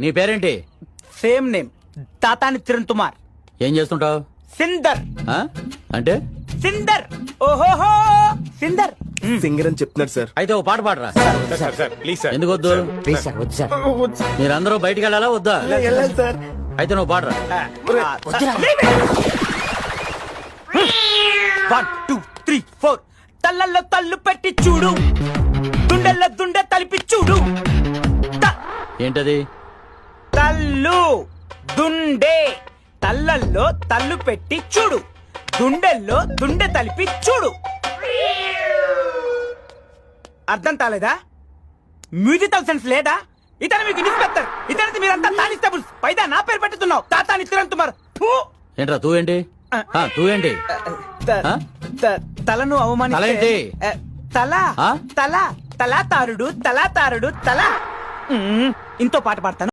నీ పేరేంటి? Same name, Tatani Kiran Kumar. ఏం చేస్తుంటావు? సిందర్. అంటే సిందర్. ఓహోహో సిందర్. సింగర్ అని చెప్తున్నాడు సార్. అయితే ఓ పాట పాడరా. ఎందుకు వద్దు? ప్లీజ్ సార్, వద్దు సార్. మీరందరూ బయటికి వెళ్ళాలా వద్దా? వెళ్ళాలి సార్. అయితే నువ్వు పాడరా. 1 2 3 4 తల్లల్లో తల్లు పెట్టి చూడు, దుండెల్లో దుండె తలిపి చూడు. ఏంటది? తల్లు దుండే, తల్లల్లో తల్లు పెట్టి చూడు, దుండెల్లో దుండె తలిపి చూడు. అర్థం కాలేదా? మ్యూజికల్ సెన్స్ లేదా? ఇతను మీకు ఇన్స్పెక్టర్, ఇతనికి మీరంతా కానిస్టేబుల్స్. పైదా నా పేరు పెట్టుతున్నావు, తాతాని కిరణ్ కుమార్. ఏంట్రా తూ ఏంటి? తూ ఏంటి? తలను అవమానిస్తే తలేంటి? తల ఆ? తల తలా తారుడు తలా తారుడు తల. ఇంతో పాట పాడతాను.